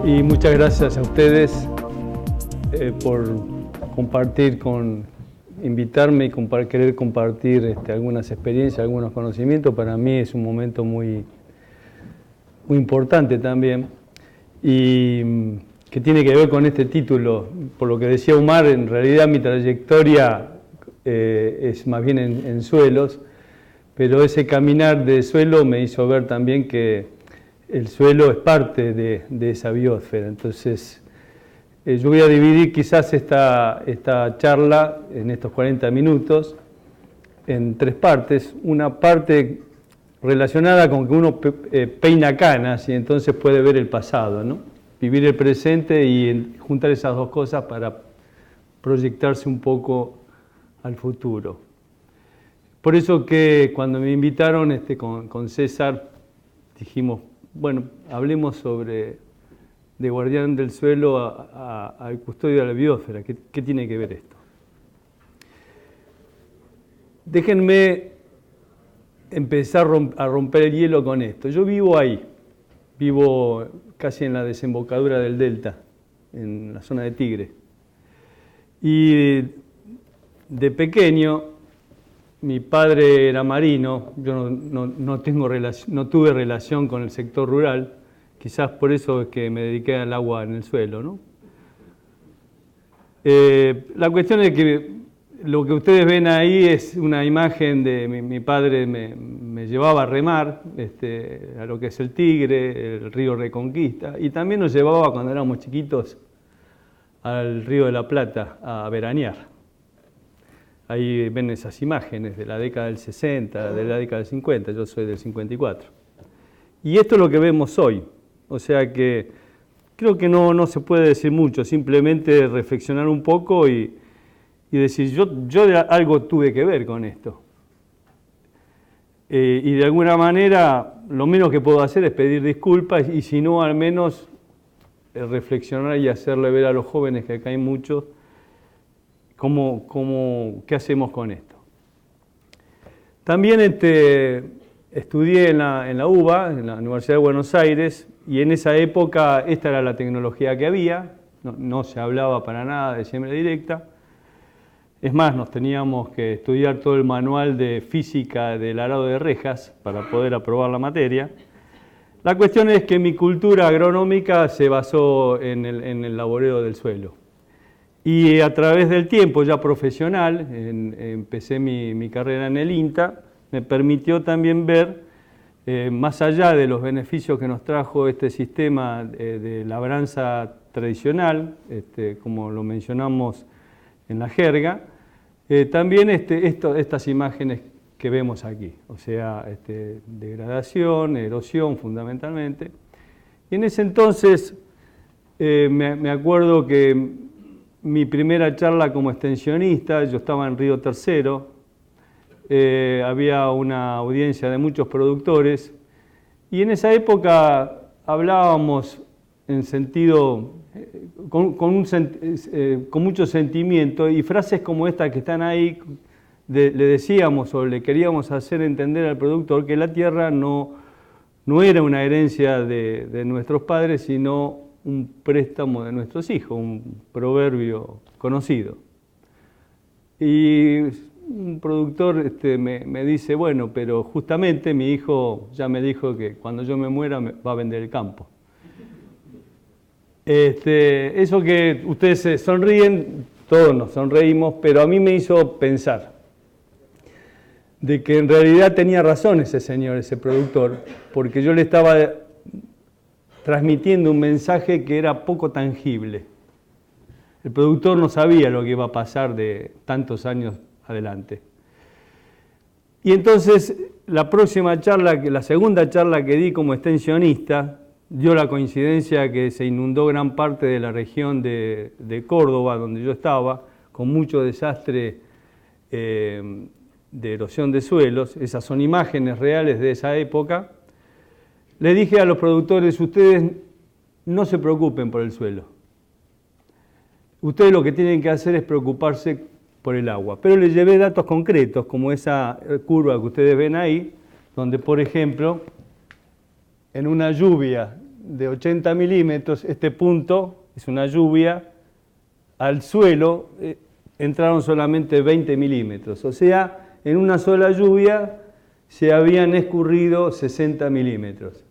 Y muchas gracias a ustedes por compartir invitarme y querer compartir algunas experiencias, algunos conocimientos. Para mí es un momento muy importante también, y que tiene que ver con este título. Por lo que decía Omar, en realidad mi trayectoria es más bien en suelos, pero ese caminar de suelo me hizo ver también que el suelo es parte de esa biosfera. Entonces, yo voy a dividir quizás esta charla en estos 40 minutos en tres partes. Una parte relacionada con que uno peina canas y entonces puede ver el pasado, ¿no? Vivir el presente y juntar esas dos cosas para proyectarse un poco al futuro. Por eso que cuando me invitaron con César, dijimos, bueno, hablemos de guardián del suelo al custodio de la biosfera. ¿Qué tiene que ver esto? Déjenme empezar a romper el hielo con esto. Yo vivo ahí, vivo casi en la desembocadura del delta, en la zona de Tigre. Y de pequeño, mi padre era marino, yo no tuve relación con el sector rural, quizás por eso es que me dediqué al agua en el suelo, ¿no? La cuestión es que lo que ustedes ven ahí es una imagen de mi padre me llevaba a remar a lo que es el Tigre, el río Reconquista, y también nos llevaba cuando éramos chiquitos al río de la Plata a veranear. Ahí ven esas imágenes de la década del 60, de la década del 50, yo soy del 54. Y esto es lo que vemos hoy. O sea que creo que no se puede decir mucho, simplemente reflexionar un poco y decir, yo algo tuve que ver con esto. Y de alguna manera lo menos que puedo hacer es pedir disculpas, y si no, al menos reflexionar y hacerle ver a los jóvenes, que acá hay muchos, ¿qué hacemos con esto? También estudié en la UBA, en la Universidad de Buenos Aires, y en esa época esta era la tecnología que había, no se hablaba para nada de siembra directa. Es más, nos teníamos que estudiar todo el manual de física del arado de rejas para poder aprobar la materia. La cuestión es que mi cultura agronómica se basó en el laboreo del suelo. Y a través del tiempo ya profesional, empecé mi carrera en el INTA, me permitió también ver, más allá de los beneficios que nos trajo este sistema de labranza tradicional, como lo mencionamos en la jerga, también estas imágenes que vemos aquí, o sea, degradación, erosión fundamentalmente. Y en ese entonces me acuerdo que mi primera charla como extensionista, yo estaba en Río Tercero, había una audiencia de muchos productores, y en esa época hablábamos en sentido, con mucho sentimiento, y frases como esta que están ahí, le decíamos o le queríamos hacer entender al productor que la tierra no era una herencia de nuestros padres, sino un préstamo de nuestros hijos, un proverbio conocido. Y un productor me dice, bueno, pero justamente mi hijo ya me dijo que cuando yo me muera me va a vender el campo. Eso que ustedes se sonríen, todos nos sonreímos, pero a mí me hizo pensar de que en realidad tenía razón ese señor, ese productor, porque yo le estaba transmitiendo un mensaje que era poco tangible. El productor no sabía lo que iba a pasar de tantos años adelante. Y entonces la segunda charla que di como extensionista, dio la coincidencia que se inundó gran parte de la región de Córdoba, donde yo estaba, con mucho desastre de erosión de suelos. Esas son imágenes reales de esa época. Le dije a los productores, ustedes no se preocupen por el suelo. Ustedes lo que tienen que hacer es preocuparse por el agua. Pero les llevé datos concretos, como esa curva que ustedes ven ahí, donde, por ejemplo, en una lluvia de 80 milímetros, este punto es una lluvia, al suelo entraron solamente 20 milímetros, o sea, en una sola lluvia se habían escurrido 60 milímetros.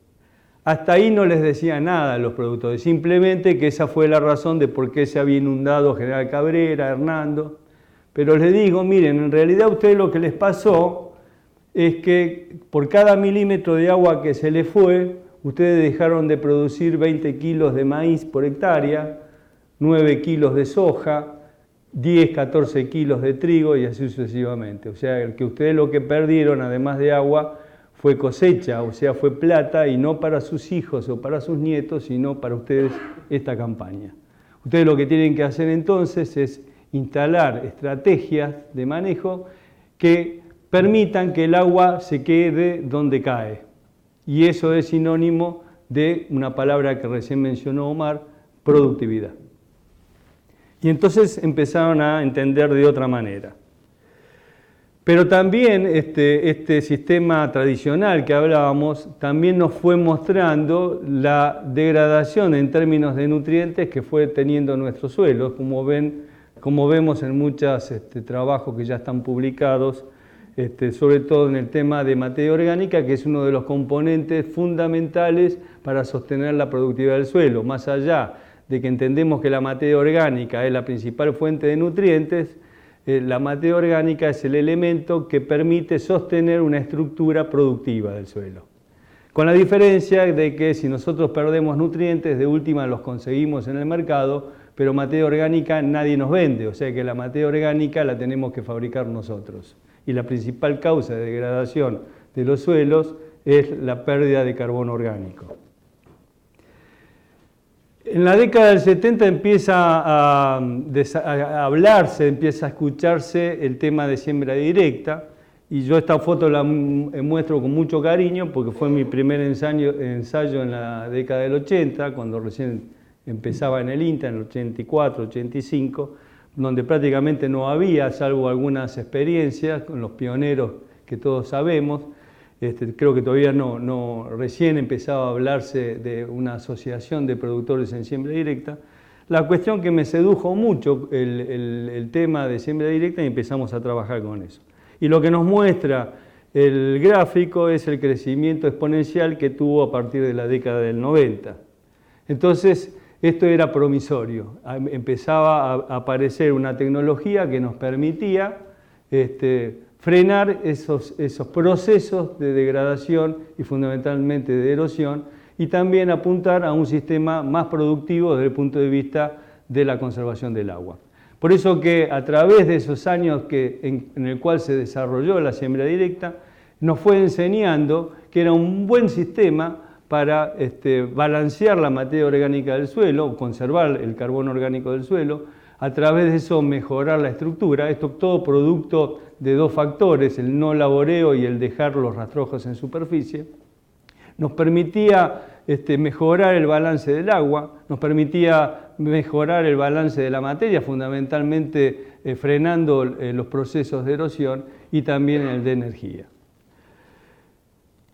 Hasta ahí no les decía nada a los productores, simplemente que esa fue la razón de por qué se había inundado General Cabrera, Hernando. Pero les digo, miren, en realidad a ustedes lo que les pasó es que por cada milímetro de agua que se les fue, ustedes dejaron de producir 20 kilos de maíz por hectárea, 9 kilos de soja, 10, 14 kilos de trigo y así sucesivamente. O sea, que ustedes lo que perdieron, además de agua, fue cosecha, o sea, fue plata, y no para sus hijos o para sus nietos, sino para ustedes esta campaña. Ustedes lo que tienen que hacer entonces es instalar estrategias de manejo que permitan que el agua se quede donde cae. Y eso es sinónimo de una palabra que recién mencionó Omar, productividad. Y entonces empezaron a entender de otra manera. Pero también este sistema tradicional que hablábamos también nos fue mostrando la degradación en términos de nutrientes que fue teniendo nuestros suelos, como vemos en muchos trabajos que ya están publicados, sobre todo en el tema de materia orgánica, que es uno de los componentes fundamentales para sostener la productividad del suelo. Más allá de que entendemos que la materia orgánica es la principal fuente de nutrientes, la materia orgánica es el elemento que permite sostener una estructura productiva del suelo. Con la diferencia de que si nosotros perdemos nutrientes, de última los conseguimos en el mercado, pero materia orgánica nadie nos vende, o sea que la materia orgánica la tenemos que fabricar nosotros. Y la principal causa de degradación de los suelos es la pérdida de carbono orgánico. En la década del 70 empieza a hablarse, empieza a escucharse el tema de siembra directa, y yo esta foto la muestro con mucho cariño porque fue mi primer ensayo en la década del 80, cuando recién empezaba en el INTA, en el 84, 85, donde prácticamente no había, salvo algunas experiencias con los pioneros que todos sabemos. Creo que todavía recién empezaba a hablarse de una asociación de productores en siembra directa. La cuestión que me sedujo mucho el tema de siembra directa y empezamos a trabajar con eso. Y lo que nos muestra el gráfico es el crecimiento exponencial que tuvo a partir de la década del 90. Entonces, esto era promisorio. Empezaba a aparecer una tecnología que nos permitía frenar esos procesos de degradación y fundamentalmente de erosión, y también apuntar a un sistema más productivo desde el punto de vista de la conservación del agua. Por eso que a través de esos años en el cual se desarrolló la siembra directa, nos fue enseñando que era un buen sistema para balancear la materia orgánica del suelo, conservar el carbono orgánico del suelo, a través de eso mejorar la estructura. Esto todo producto de dos factores, el no laboreo y el dejar los rastrojos en superficie. Nos permitía mejorar el balance del agua, nos permitía mejorar el balance de la materia, fundamentalmente frenando los procesos de erosión y también el de energía.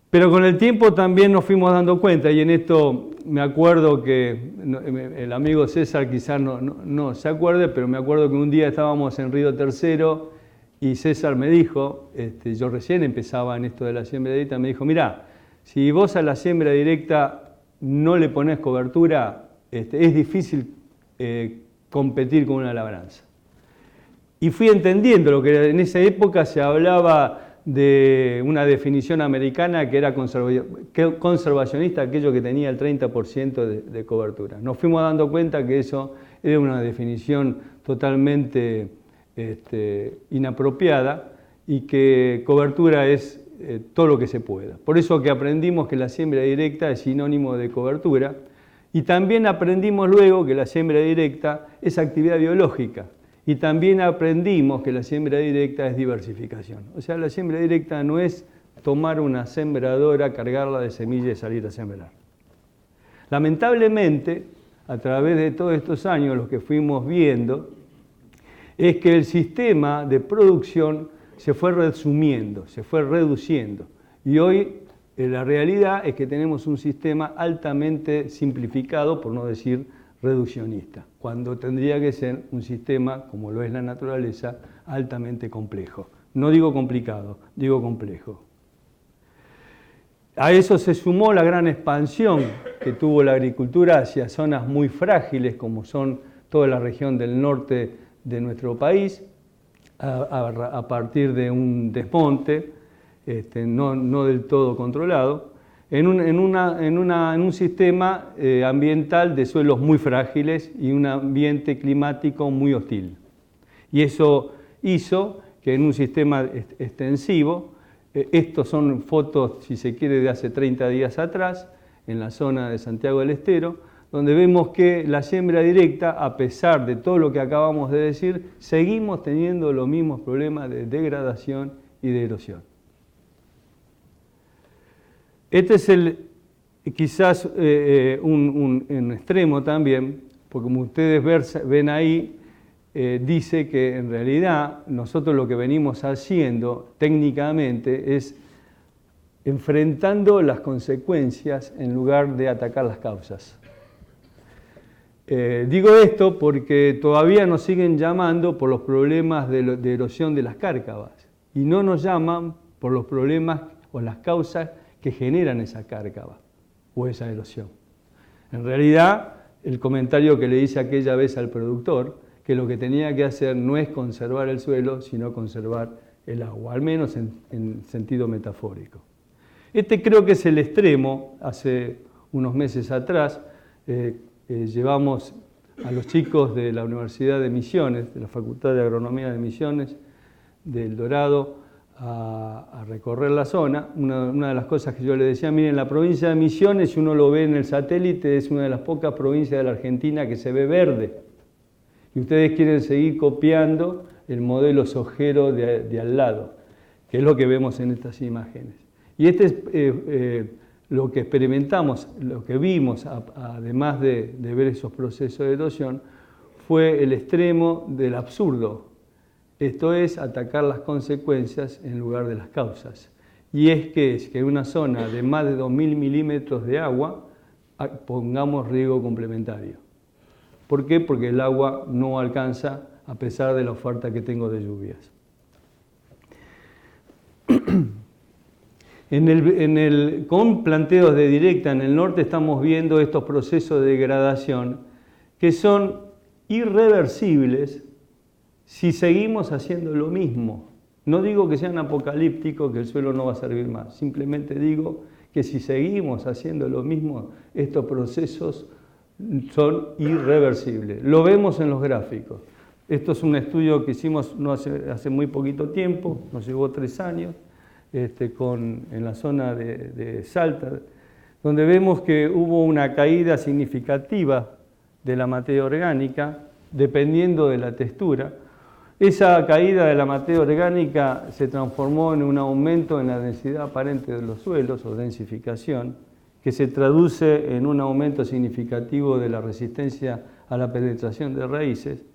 Pero con el tiempo también nos fuimos dando cuenta, y en esto me acuerdo que el amigo César quizás no se acuerde, pero me acuerdo que un día estábamos en Río Tercero y César me dijo, yo recién empezaba en esto de la siembra directa, me dijo, mirá, si vos a la siembra directa no le ponés cobertura, es difícil competir con una labranza. Y fui entendiendo lo que en esa época se hablaba de una definición americana que era conservacionista, aquello que tenía el 30% de cobertura. Nos fuimos dando cuenta que eso era una definición totalmente inapropiada y que cobertura es todo lo que se pueda. Por eso que aprendimos que la siembra directa es sinónimo de cobertura, y también aprendimos luego que la siembra directa es actividad biológica. Y también aprendimos que la siembra directa es diversificación. O sea, la siembra directa no es tomar una sembradora, cargarla de semillas y salir a sembrar. Lamentablemente, a través de todos estos años, lo que fuimos viendo es que el sistema de producción se fue resumiendo, se fue reduciendo. Y hoy la realidad es que tenemos un sistema altamente simplificado, por no decir reduccionista, cuando tendría que ser un sistema, como lo es la naturaleza, altamente complejo. No digo complicado, digo complejo. A eso se sumó la gran expansión que tuvo la agricultura hacia zonas muy frágiles, como son toda la región del norte de nuestro país, a partir de un desmonte, no del todo controlado, en un sistema ambiental de suelos muy frágiles y un ambiente climático muy hostil. Y eso hizo que en un sistema extensivo, estos son fotos, si se quiere, de hace 30 días atrás, en la zona de Santiago del Estero, donde vemos que la siembra directa, a pesar de todo lo que acabamos de decir, seguimos teniendo los mismos problemas de degradación y de erosión. Este es quizás un extremo también, porque como ustedes ven ahí, dice que en realidad nosotros lo que venimos haciendo técnicamente es enfrentando las consecuencias en lugar de atacar las causas. Digo esto porque todavía nos siguen llamando por los problemas de erosión de las cárcavas y no nos llaman por los problemas o las causas que generan esa cárcava o esa erosión. En realidad, el comentario que le hice aquella vez al productor, que lo que tenía que hacer no es conservar el suelo, sino conservar el agua, al menos en sentido metafórico. Este creo que es el extremo. Hace unos meses atrás llevamos a los chicos de la Universidad de Misiones, de la Facultad de Agronomía de Misiones, del Dorado, a recorrer la zona. Una de las cosas que yo les decía, miren, la provincia de Misiones, si uno lo ve en el satélite, es una de las pocas provincias de la Argentina que se ve verde. Y ustedes quieren seguir copiando el modelo sojero de al lado, que es lo que vemos en estas imágenes. Y este es lo que experimentamos, lo que vimos, además de ver esos procesos de erosión, fue el extremo del absurdo. Esto es atacar las consecuencias en lugar de las causas. Y es que en una zona de más de 2.000 milímetros de agua pongamos riego complementario. ¿Por qué? Porque el agua no alcanza a pesar de la oferta que tengo de lluvias. Con planteos de directa en el norte estamos viendo estos procesos de degradación que son irreversibles si seguimos haciendo lo mismo. No digo que sean apocalípticos, que el suelo no va a servir más. Simplemente digo que si seguimos haciendo lo mismo, estos procesos son irreversibles. Lo vemos en los gráficos. Esto es un estudio que hicimos hace muy poquito tiempo, nos llevó 3 años, en la zona de Salta, donde vemos que hubo una caída significativa de la materia orgánica, dependiendo de la textura. Esa caída de la materia orgánica se transformó en un aumento en la densidad aparente de los suelos, o densificación, que se traduce en un aumento significativo de la resistencia a la penetración de raíces,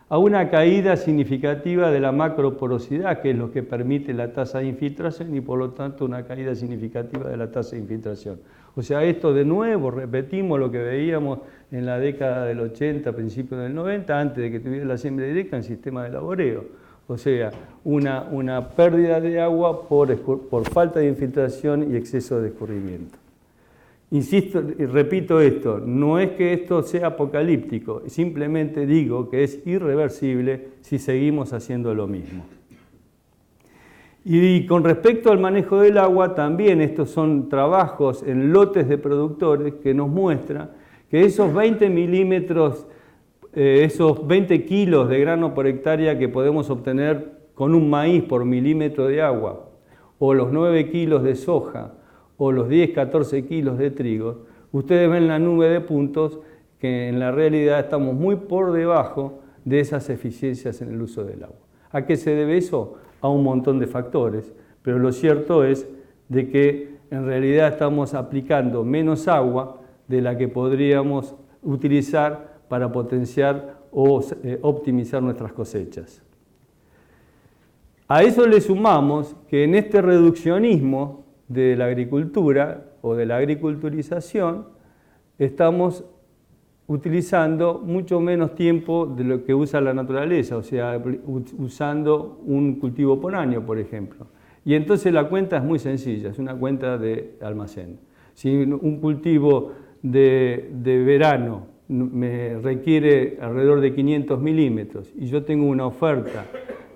a una caída significativa de la macroporosidad, que es lo que permite la tasa de infiltración, y por lo tanto una caída significativa de la tasa de infiltración. O sea, esto de nuevo, repetimos lo que veíamos en la década del 80, principios del 90, antes de que tuviera la siembra directa en sistema de laboreo. O sea, una pérdida de agua por falta de infiltración y exceso de escurrimiento. Insisto y repito esto, no es que esto sea apocalíptico, simplemente digo que es irreversible si seguimos haciendo lo mismo. Y con respecto al manejo del agua, también estos son trabajos en lotes de productores que nos muestran que esos 20 milímetros, esos 20 kilos de grano por hectárea que podemos obtener con un maíz por milímetro de agua, o los 9 kilos de soja, o los 10, 14 kilos de trigo, ustedes ven la nube de puntos que en la realidad estamos muy por debajo de esas eficiencias en el uso del agua. ¿A qué se debe eso? A un montón de factores, pero lo cierto es de que en realidad estamos aplicando menos agua de la que podríamos utilizar para potenciar o optimizar nuestras cosechas. A eso le sumamos que en este reduccionismo de la agricultura o de la agriculturización, estamos utilizando mucho menos tiempo de lo que usa la naturaleza, o sea, usando un cultivo por año, por ejemplo. Y entonces la cuenta es muy sencilla, es una cuenta de almacén. Si un cultivo de verano me requiere alrededor de 500 milímetros y yo tengo una oferta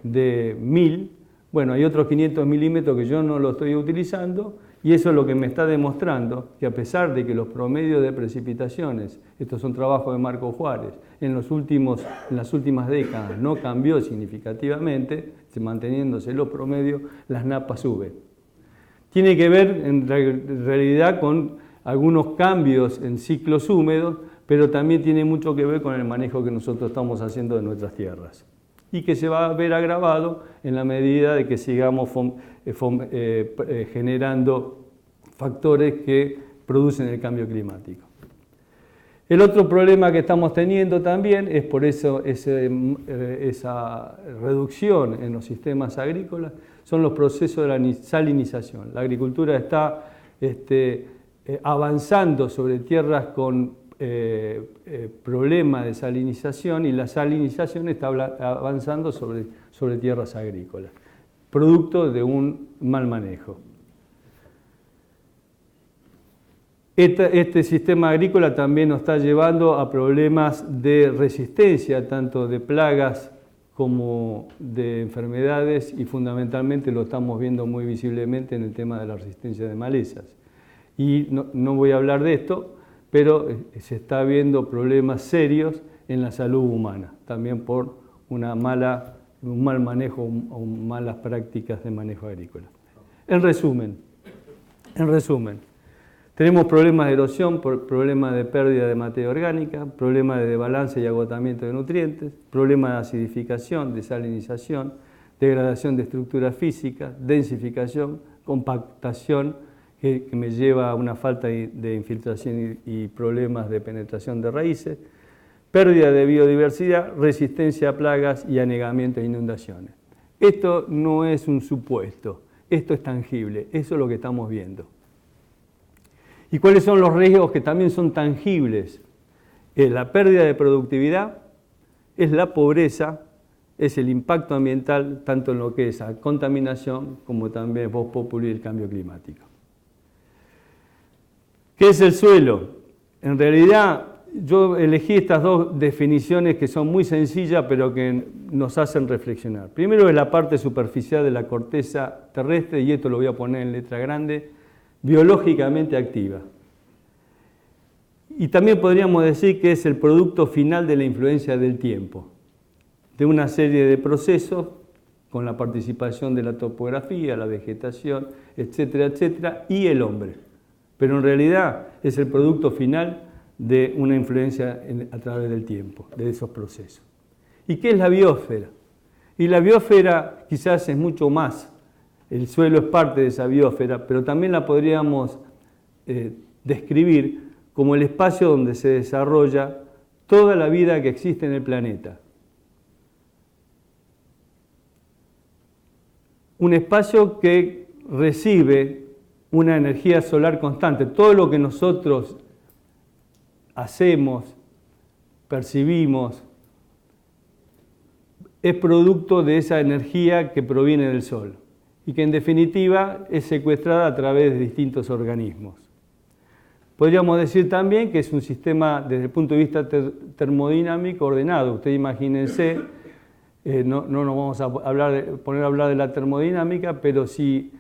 de 1000, bueno, hay otros 500 milímetros que yo no lo estoy utilizando, y eso es lo que me está demostrando que a pesar de que los promedios de precipitaciones, estos son trabajos de Marco Juárez, en las últimas décadas no cambió significativamente, manteniéndose los promedios, las napas suben. Tiene que ver en realidad con algunos cambios en ciclos húmedos, pero también tiene mucho que ver con el manejo que nosotros estamos haciendo de nuestras tierras, y que se va a ver agravado en la medida de que sigamos generando factores que producen el cambio climático. El otro problema que estamos teniendo también es por eso esa reducción en los sistemas agrícolas, son los procesos de la salinización. La agricultura está avanzando sobre tierras con problema de salinización, y la salinización está avanzando sobre tierras agrícolas, producto de un mal manejo. Este sistema agrícola también nos está llevando a problemas de resistencia, tanto de plagas como de enfermedades, y fundamentalmente lo estamos viendo muy visiblemente en el tema de la resistencia de malezas. Y no voy a hablar de esto, pero se está viendo problemas serios en la salud humana, también por un mal manejo o malas prácticas de manejo agrícola. En resumen, tenemos problemas de erosión, problemas de pérdida de materia orgánica, problemas de desbalance y agotamiento de nutrientes, problemas de acidificación, desalinización, degradación de estructuras físicas, densificación, compactación, que me lleva a una falta de infiltración y problemas de penetración de raíces, pérdida de biodiversidad, resistencia a plagas y anegamiento e inundaciones. Esto no es un supuesto, esto es tangible, eso es lo que estamos viendo. ¿Y cuáles son los riesgos que también son tangibles? Es la pérdida de productividad, es la pobreza, es el impacto ambiental, tanto en lo que es la contaminación como también vox populi y el cambio climático. ¿Qué es el suelo? En realidad, yo elegí estas dos definiciones que son muy sencillas, pero que nos hacen reflexionar. Primero es la parte superficial de la corteza terrestre, y esto lo voy a poner en letra grande, biológicamente activa. Y también podríamos decir que es el producto final de la influencia del tiempo, de una serie de procesos con la participación de la topografía, la vegetación, etcétera, etcétera, y el hombre. Pero en realidad es el producto final de una influencia a través del tiempo, de esos procesos. ¿Y qué es la biosfera? Y la biosfera quizás es mucho más. El suelo es parte de esa biosfera, pero también la podríamos describir como el espacio donde se desarrolla toda la vida que existe en el planeta. Un espacio que recibe una energía solar constante. Todo lo que nosotros hacemos, percibimos, es producto de esa energía que proviene del Sol y que en definitiva es secuestrada a través de distintos organismos. Podríamos decir también que es un sistema desde el punto de vista termodinámico ordenado. Ustedes imagínense, no nos vamos a poner a hablar de la termodinámica, pero si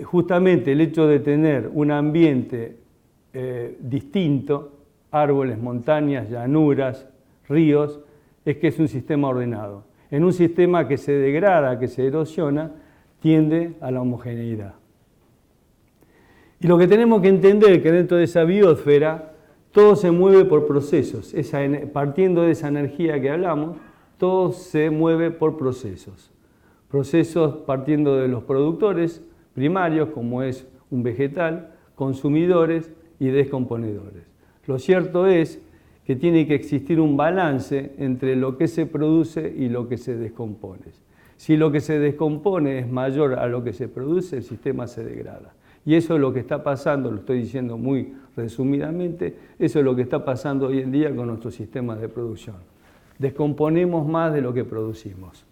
justamente el hecho de tener un ambiente distinto, árboles, montañas, llanuras, ríos, es que es un sistema ordenado. En un sistema que se degrada, que se erosiona, tiende a la homogeneidad. Y lo que tenemos que entender es que dentro de esa biosfera todo se mueve por procesos. Partiendo de esa energía que hablamos, todo se mueve por procesos. Procesos partiendo de los productores primarios, como es un vegetal, consumidores y descomponedores. Lo cierto es que tiene que existir un balance entre lo que se produce y lo que se descompone. Si lo que se descompone es mayor a lo que se produce, el sistema se degrada. Y eso es lo que está pasando, lo estoy diciendo muy resumidamente, eso es lo que está pasando hoy en día con nuestros sistemas de producción. Descomponemos más de lo que producimos.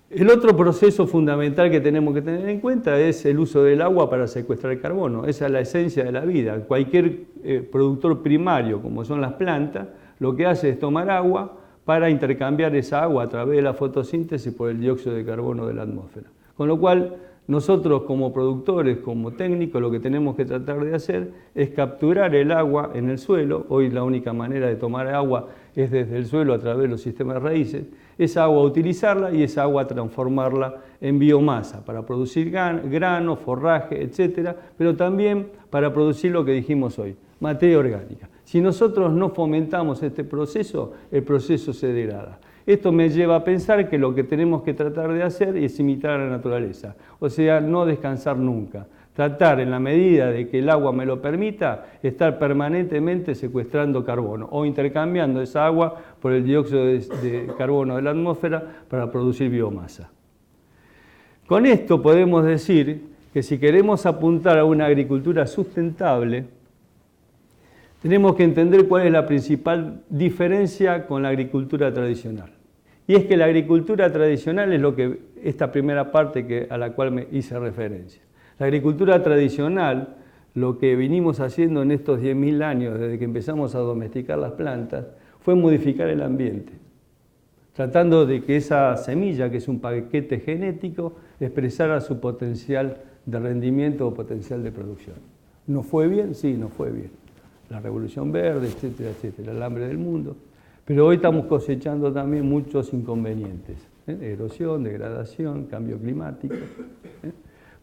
El otro proceso fundamental que tenemos que tener en cuenta es el uso del agua para secuestrar carbono. Esa es la esencia de la vida. Cualquier productor primario, como son las plantas, lo que hace es tomar agua para intercambiar esa agua a través de la fotosíntesis por el dióxido de carbono de la atmósfera. Con lo cual, nosotros como productores, como técnicos, lo que tenemos que tratar de hacer es capturar el agua en el suelo. Hoy la única manera de tomar agua es desde el suelo a través de los sistemas de raíces. Esa agua utilizarla y esa agua transformarla en biomasa para producir grano, forraje, etc. Pero también para producir lo que dijimos hoy, materia orgánica. Si nosotros no fomentamos este proceso, el proceso se degrada. Esto me lleva a pensar que lo que tenemos que tratar de hacer es imitar a la naturaleza, o sea, no descansar nunca. Tratar, en la medida de que el agua me lo permita, estar permanentemente secuestrando carbono o intercambiando esa agua por el dióxido de carbono de la atmósfera para producir biomasa. Con esto podemos decir que si queremos apuntar a una agricultura sustentable, tenemos que entender cuál es la principal diferencia con la agricultura tradicional. Y es que la agricultura tradicional es lo que esta primera parte a la cual me hice referencia. La agricultura tradicional, lo que vinimos haciendo en estos 10.000 años, desde que empezamos a domesticar las plantas, fue modificar el ambiente, tratando de que esa semilla, que es un paquete genético, expresara su potencial de rendimiento o potencial de producción. ¿No fue bien? Sí, no fue bien. La Revolución Verde, etcétera, etcétera, el hambre del mundo. Pero hoy estamos cosechando también muchos inconvenientes, erosión, degradación, cambio climático.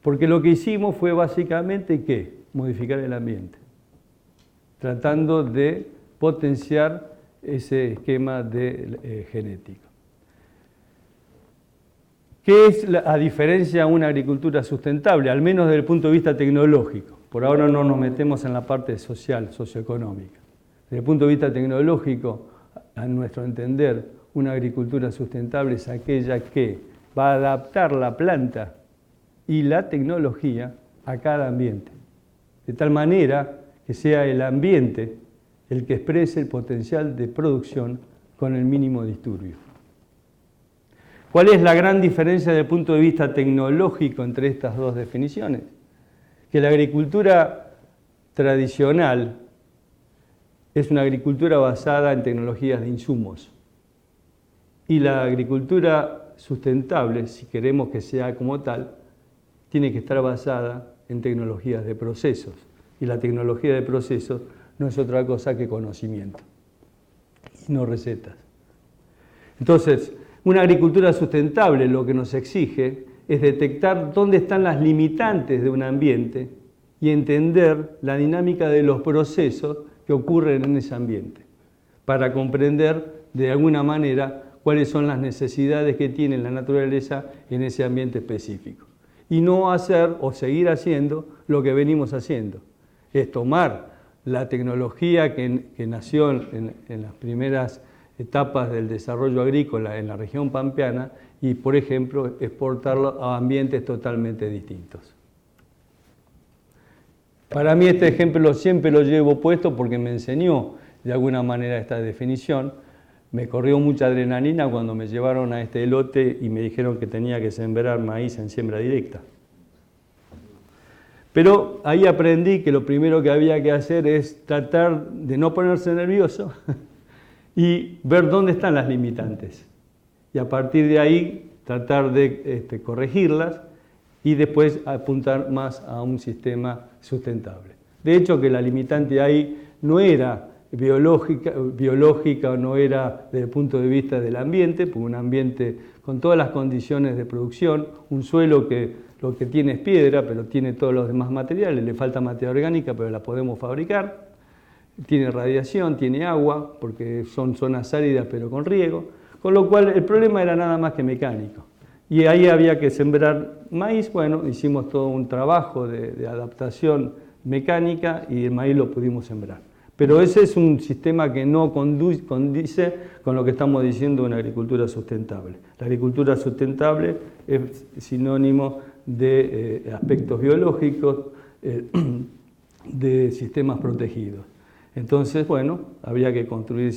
Porque lo que hicimos fue básicamente, ¿qué? Modificar el ambiente, tratando de potenciar ese esquema genético. ¿Qué es, a diferencia de una agricultura sustentable, al menos desde el punto de vista tecnológico? Por ahora no nos metemos en la parte social, socioeconómica. Desde el punto de vista tecnológico, a nuestro entender, una agricultura sustentable es aquella que va a adaptar la planta y la tecnología a cada ambiente, de tal manera que sea el ambiente el que exprese el potencial de producción con el mínimo disturbio. ¿Cuál es la gran diferencia desde el punto de vista tecnológico entre estas dos definiciones? Que la agricultura tradicional es una agricultura basada en tecnologías de insumos y la agricultura sustentable, si queremos que sea como tal, tiene que estar basada en tecnologías de procesos y la tecnología de procesos no es otra cosa que conocimiento y no recetas. Entonces, una agricultura sustentable lo que nos exige es detectar dónde están las limitantes de un ambiente y entender la dinámica de los procesos que ocurren en ese ambiente, para comprender de alguna manera cuáles son las necesidades que tiene la naturaleza en ese ambiente específico. Y no hacer o seguir haciendo lo que venimos haciendo, es tomar la tecnología que nació en las primeras etapas del desarrollo agrícola en la región pampeana y, por ejemplo, exportarlo a ambientes totalmente distintos. Para mí este ejemplo siempre lo llevo puesto porque me enseñó de alguna manera esta definición. Me corrió mucha adrenalina cuando me llevaron a este lote y me dijeron que tenía que sembrar maíz en siembra directa. Pero ahí aprendí que lo primero que había que hacer es tratar de no ponerse nervioso y ver dónde están las limitantes. Y a partir de ahí tratar de corregirlas y después apuntar más a un sistema sustentable. De hecho, que la limitante ahí no era biológica o no era desde el punto de vista del ambiente, porque un ambiente con todas las condiciones de producción, un suelo que lo que tiene es piedra, pero tiene todos los demás materiales, le falta materia orgánica, pero la podemos fabricar, tiene radiación, tiene agua, porque son zonas áridas pero con riego, con lo cual el problema era nada más que mecánico. Y ahí había que sembrar maíz. Bueno, hicimos todo un trabajo de adaptación mecánica y el maíz lo pudimos sembrar. Pero ese es un sistema que no condice con lo que estamos diciendo de una agricultura sustentable. La agricultura sustentable es sinónimo de aspectos biológicos, de sistemas protegidos. Entonces, bueno, había que construir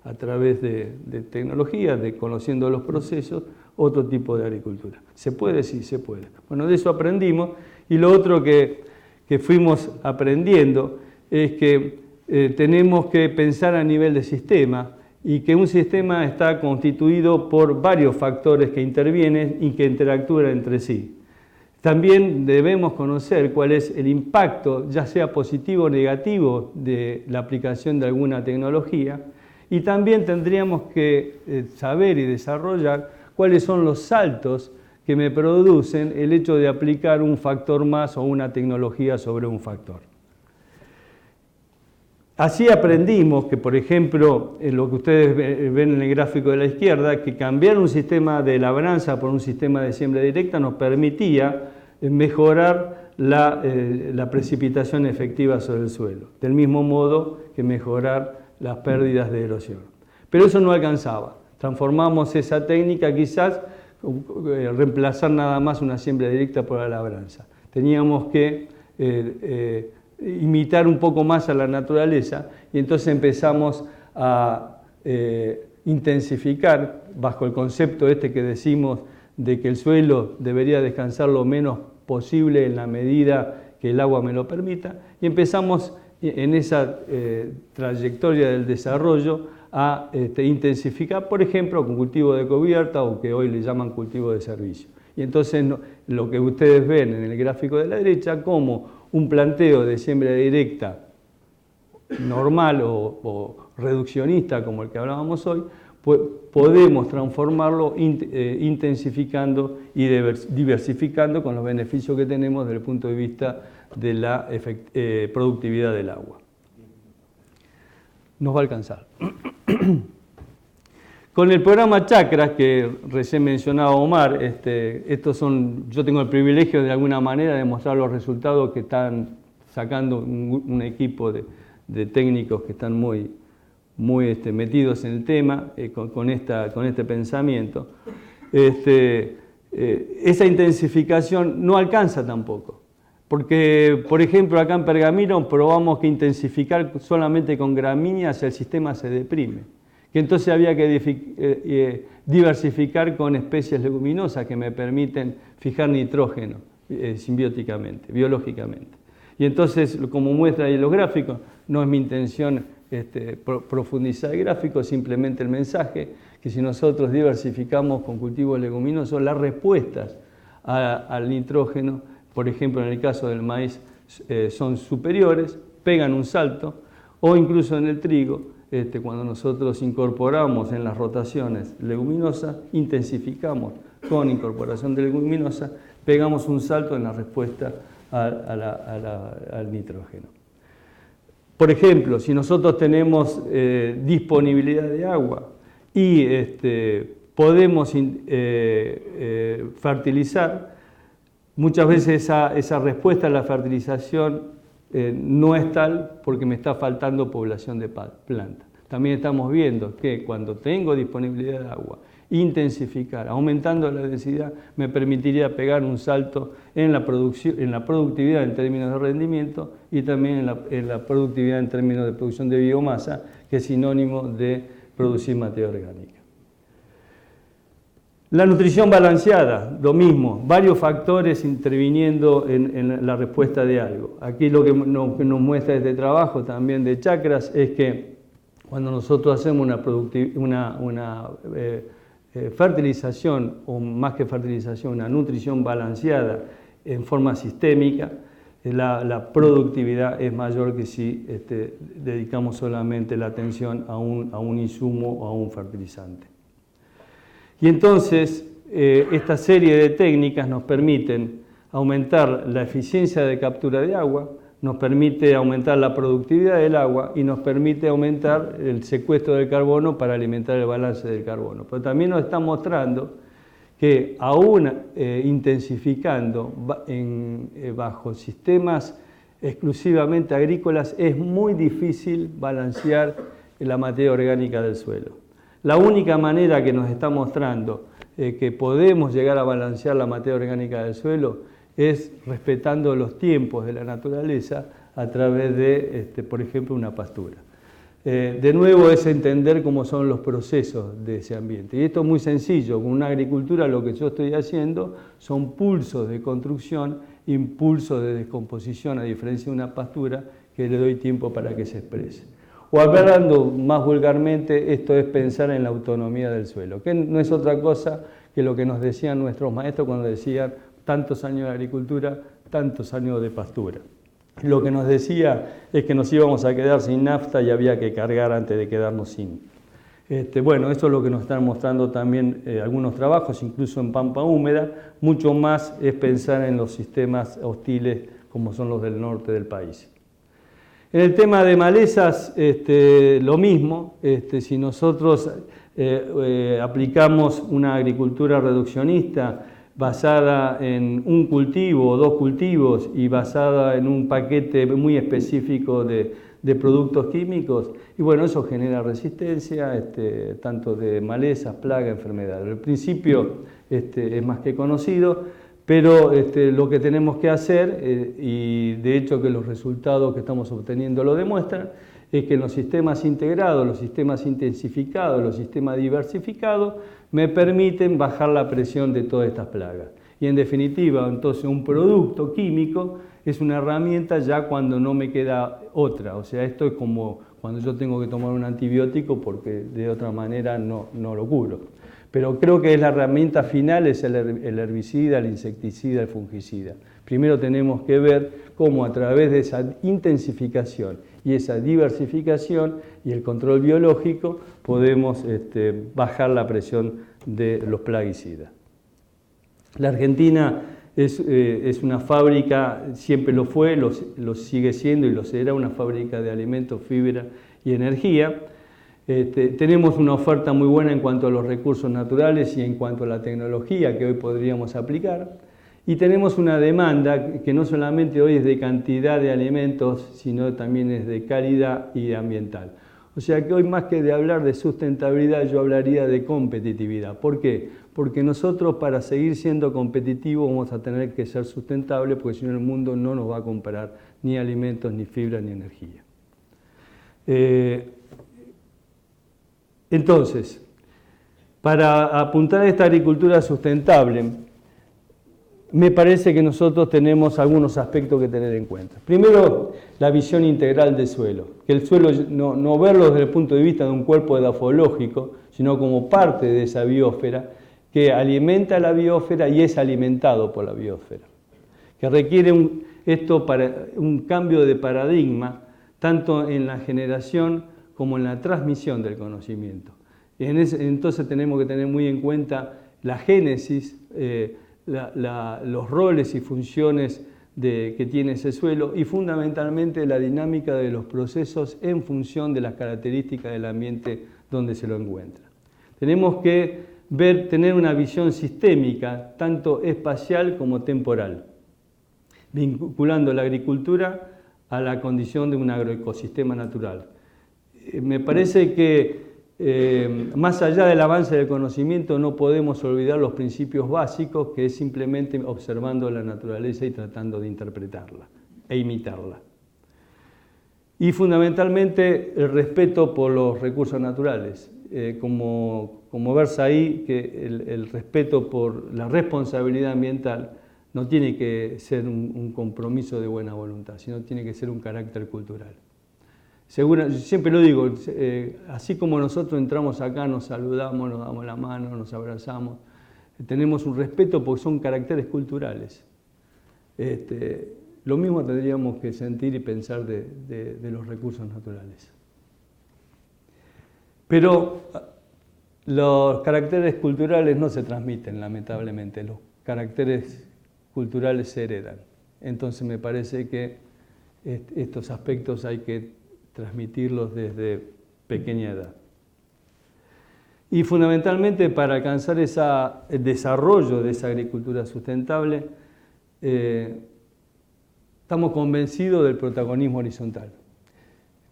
a través de tecnologías, conociendo los procesos, otro tipo de agricultura. ¿Se puede? Sí, se puede. Bueno, de eso aprendimos. Y lo otro que fuimos aprendiendo es que tenemos que pensar a nivel de sistema y que un sistema está constituido por varios factores que intervienen y que interactúan entre sí. También debemos conocer cuál es el impacto, ya sea positivo o negativo, de la aplicación de alguna tecnología, y también tendríamos que saber y desarrollar cuáles son los saltos que me producen el hecho de aplicar un factor más o una tecnología sobre un factor. Así aprendimos que, por ejemplo, en lo que ustedes ven en el gráfico de la izquierda, que cambiar un sistema de labranza por un sistema de siembra directa nos permitía mejorar la precipitación efectiva sobre el suelo, del mismo modo que mejorar las pérdidas de erosión. Pero eso no alcanzaba. Transformamos esa técnica quizás reemplazar nada más una siembra directa por la labranza. Teníamos que imitar un poco más a la naturaleza y entonces empezamos a intensificar, bajo el concepto que decimos de que el suelo debería descansar lo menos posible en la medida que el agua me lo permita, y empezamos en esa trayectoria del desarrollo a intensificar, por ejemplo, con cultivo de cubierta o que hoy le llaman cultivo de servicio. Y entonces lo que ustedes ven en el gráfico de la derecha, como un planteo de siembra directa normal o reduccionista como el que hablábamos hoy, podemos transformarlo intensificando y diversificando con los beneficios que tenemos desde el punto de vista de la productividad del agua. Nos va a alcanzar. Con el programa Chacras, que recién mencionaba Omar, yo tengo el privilegio de alguna manera de mostrar los resultados que están sacando un equipo de técnicos que están muy metidos en el tema, con este pensamiento. Esa intensificación no alcanza tampoco, porque, por ejemplo, acá en Pergamino probamos que intensificar solamente con gramíneas el sistema se deprime, que entonces había que diversificar con especies leguminosas que me permiten fijar nitrógeno simbióticamente, biológicamente. Y entonces, como muestra ahí los gráficos, no es mi intención profundizar el gráfico, simplemente el mensaje, que si nosotros diversificamos con cultivos leguminosos, las respuestas al nitrógeno, por ejemplo en el caso del maíz, son superiores, pegan un salto, o incluso en el trigo, cuando nosotros incorporamos en las rotaciones leguminosas, intensificamos con incorporación de leguminosa, pegamos un salto en la respuesta al nitrógeno. Por ejemplo, si nosotros tenemos disponibilidad de agua y podemos fertilizar, muchas veces esa respuesta a la fertilización no es tal porque me está faltando población de plantas. También estamos viendo que cuando tengo disponibilidad de agua, intensificar, aumentando la densidad, me permitiría pegar un salto en la productividad en términos de rendimiento y también en la productividad en términos de producción de biomasa, que es sinónimo de producir materia orgánica. La nutrición balanceada, lo mismo, varios factores interviniendo en la respuesta de algo. Aquí lo que nos muestra este trabajo también de Chacras es que cuando nosotros hacemos una fertilización, o más que fertilización, una nutrición balanceada en forma sistémica, la productividad es mayor que si dedicamos solamente la atención a un insumo o a un fertilizante. Y entonces, esta serie de técnicas nos permiten aumentar la eficiencia de captura de agua, nos permite aumentar la productividad del agua y nos permite aumentar el secuestro del carbono para alimentar el balance del carbono. Pero también nos está mostrando que aún intensificando bajo sistemas exclusivamente agrícolas, es muy difícil balancear la materia orgánica del suelo. La única manera que nos está mostrando que podemos llegar a balancear la materia orgánica del suelo es respetando los tiempos de la naturaleza a través de, por ejemplo, una pastura. De nuevo es entender cómo son los procesos de ese ambiente. Y esto es muy sencillo. Con una agricultura lo que yo estoy haciendo son pulsos de construcción, impulsos de descomposición, a diferencia de una pastura que le doy tiempo para que se exprese. O hablando más vulgarmente, esto es pensar en la autonomía del suelo, que no es otra cosa que lo que nos decían nuestros maestros cuando decían tantos años de agricultura, tantos años de pastura. Lo que nos decía es que nos íbamos a quedar sin nafta y había que cargar antes de quedarnos sin. Bueno, esto es lo que nos están mostrando también algunos trabajos, incluso en Pampa Húmeda. Mucho más es pensar en los sistemas hostiles como son los del norte del país. En el tema de malezas, lo mismo. Si nosotros aplicamos una agricultura reduccionista basada en un cultivo o dos cultivos y basada en un paquete muy específico de productos químicos, y bueno, eso genera resistencia, tanto de malezas, plagas, enfermedades. El principio es más que conocido, pero lo que tenemos que hacer, y de hecho que los resultados que estamos obteniendo lo demuestran, es que en los sistemas integrados, los sistemas intensificados, los sistemas diversificados, me permiten bajar la presión de todas estas plagas. Y en definitiva, entonces un producto químico es una herramienta ya cuando no me queda otra. O sea, esto es como cuando yo tengo que tomar un antibiótico porque de otra manera no lo curo. Pero creo que la herramienta final es el herbicida, el insecticida, el fungicida. Primero tenemos que ver cómo a través de esa intensificación y esa diversificación y el control biológico podemos bajar la presión de los plaguicidas. La Argentina es una fábrica, siempre lo fue, lo sigue siendo y lo será, una fábrica de alimentos, fibra y energía. Tenemos una oferta muy buena en cuanto a los recursos naturales y en cuanto a la tecnología que hoy podríamos aplicar. Y tenemos una demanda que no solamente hoy es de cantidad de alimentos, sino también es de calidad y ambiental. O sea que hoy más que de hablar de sustentabilidad, yo hablaría de competitividad. ¿Por qué? Porque nosotros para seguir siendo competitivos vamos a tener que ser sustentables, porque si no el mundo no nos va a comprar ni alimentos, ni fibra, ni energía. Entonces, para apuntar a esta agricultura sustentable, me parece que nosotros tenemos algunos aspectos que tener en cuenta. Primero, la visión integral del suelo. Que el suelo no verlo desde el punto de vista de un cuerpo edafológico, sino como parte de esa biosfera que alimenta la biosfera y es alimentado por la biosfera. Que requiere un cambio de paradigma, tanto en la generación como en la transmisión del conocimiento. Entonces tenemos que tener muy en cuenta la génesis, los roles y funciones que tiene ese suelo y fundamentalmente la dinámica de los procesos en función de las características del ambiente donde se lo encuentra. Tenemos que tener una visión sistémica, tanto espacial como temporal, vinculando la agricultura a la condición de un agroecosistema natural. Me parece que más allá del avance del conocimiento no podemos olvidar los principios básicos, que es simplemente observando la naturaleza y tratando de interpretarla e imitarla. Y fundamentalmente el respeto por los recursos naturales, como verse ahí que el respeto por la responsabilidad ambiental no tiene que ser un compromiso de buena voluntad, sino tiene que ser un carácter cultural. Siempre lo digo, así como nosotros entramos acá, nos saludamos, nos damos la mano, nos abrazamos, tenemos un respeto porque son caracteres culturales. Lo mismo tendríamos que sentir y pensar de los recursos naturales. Pero los caracteres culturales no se transmiten, lamentablemente, los caracteres culturales se heredan. Entonces me parece que estos aspectos hay que transmitirlos desde pequeña edad. Y fundamentalmente para alcanzar el desarrollo de esa agricultura sustentable, estamos convencidos del protagonismo horizontal.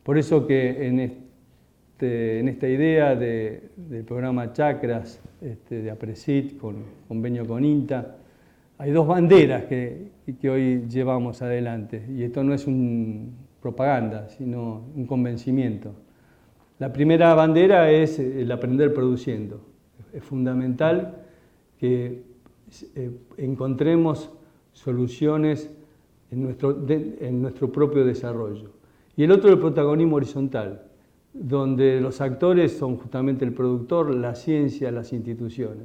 Por eso que en esta idea del programa Chakras de APRESID, con convenio con INTA, hay dos banderas que hoy llevamos adelante, y esto no es una propaganda, sino un convencimiento. La primera bandera es el aprender produciendo. Es fundamental que encontremos soluciones en nuestro propio desarrollo. Y el otro, el protagonismo horizontal, donde los actores son justamente el productor, la ciencia, las instituciones,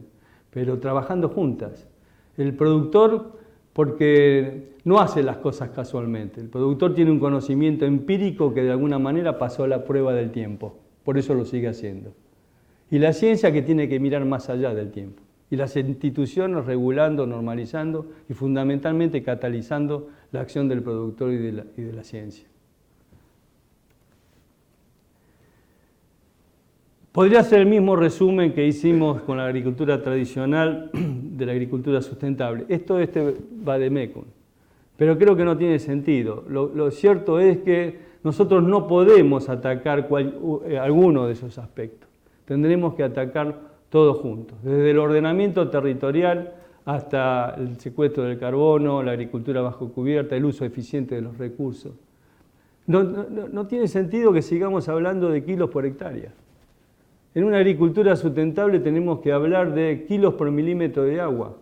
pero trabajando juntas. El productor, porque no hace las cosas casualmente, el productor tiene un conocimiento empírico que de alguna manera pasó la prueba del tiempo, por eso lo sigue haciendo. Y la ciencia, que tiene que mirar más allá del tiempo. Y las instituciones regulando, normalizando y fundamentalmente catalizando la acción del productor y de la ciencia. Podría ser el mismo resumen que hicimos con la agricultura tradicional de la agricultura sustentable. Esto va de MECON, pero creo que no tiene sentido. Lo cierto es que nosotros no podemos atacar alguno de esos aspectos. Tendremos que atacar todos juntos, desde el ordenamiento territorial hasta el secuestro del carbono, la agricultura bajo cubierta, el uso eficiente de los recursos. No tiene sentido que sigamos hablando de kilos por hectárea. En una agricultura sustentable tenemos que hablar de kilos por milímetro de agua,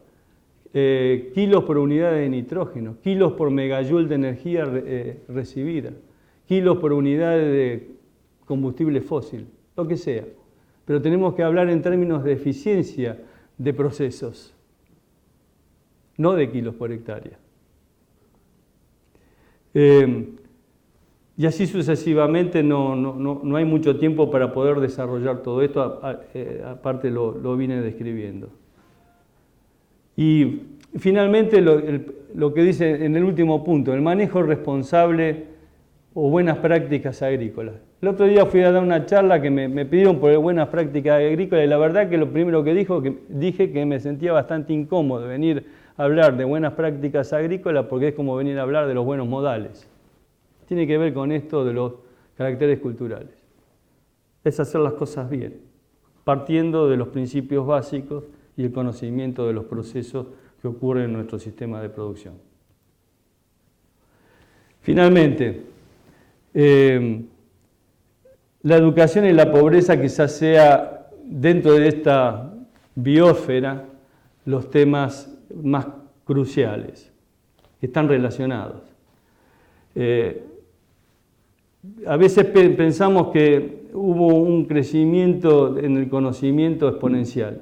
kilos por unidad de nitrógeno, kilos por megajoule de energía recibida, kilos por unidad de combustible fósil, lo que sea. Pero tenemos que hablar en términos de eficiencia de procesos, no de kilos por hectárea. Y así sucesivamente, no hay mucho tiempo para poder desarrollar todo esto, aparte lo vine describiendo. Y finalmente lo que dice en el último punto, el manejo responsable o buenas prácticas agrícolas. El otro día fui a dar una charla que me pidieron por buenas prácticas agrícolas y la verdad que lo primero que dije que me sentía bastante incómodo de venir a hablar de buenas prácticas agrícolas porque es como venir a hablar de los buenos modales. Tiene que ver con esto de los caracteres culturales. Es hacer las cosas bien, partiendo de los principios básicos y el conocimiento de los procesos que ocurren en nuestro sistema de producción. Finalmente, la educación y la pobreza quizás sea, dentro de esta biosfera, los temas más cruciales, que están relacionados. A veces pensamos que hubo un crecimiento en el conocimiento exponencial.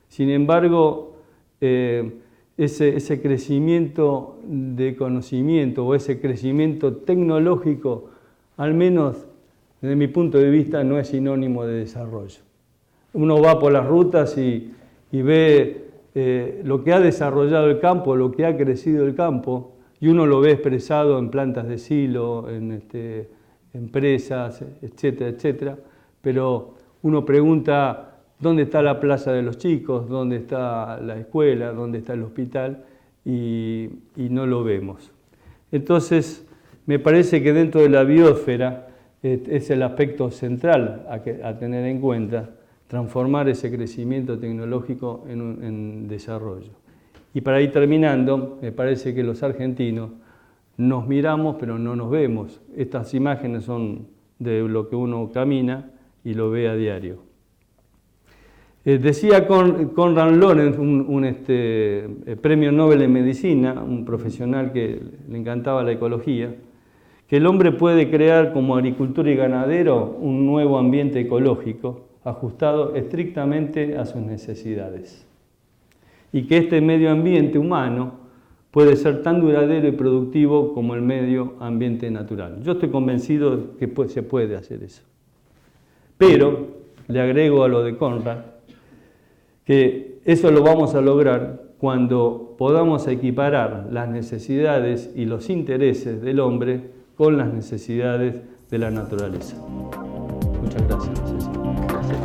Sin embargo, ese crecimiento de conocimiento o ese crecimiento tecnológico, al menos desde mi punto de vista, no es sinónimo de desarrollo. Uno va por las rutas y ve lo que ha desarrollado el campo, lo que ha crecido el campo, y uno lo ve expresado en plantas de silo, en empresas, etcétera, etcétera, pero uno pregunta dónde está la plaza de los chicos, dónde está la escuela, dónde está el hospital, y no lo vemos. Entonces, me parece que dentro de la biosfera es el aspecto central a tener en cuenta, transformar ese crecimiento tecnológico en desarrollo. Y para ir terminando, me parece que los argentinos nos miramos pero no nos vemos. Estas imágenes son de lo que uno camina y lo ve a diario. Decía Konrad Lorenz, un premio Nobel en Medicina, un profesional que le encantaba la ecología, que el hombre puede crear como agricultor y ganadero un nuevo ambiente ecológico ajustado estrictamente a sus necesidades. Y que este medio ambiente humano puede ser tan duradero y productivo como el medio ambiente natural. Yo estoy convencido de que se puede hacer eso. Pero, le agrego a lo de Konrad, que eso lo vamos a lograr cuando podamos equiparar las necesidades y los intereses del hombre con las necesidades de la naturaleza. Muchas gracias. Gracias.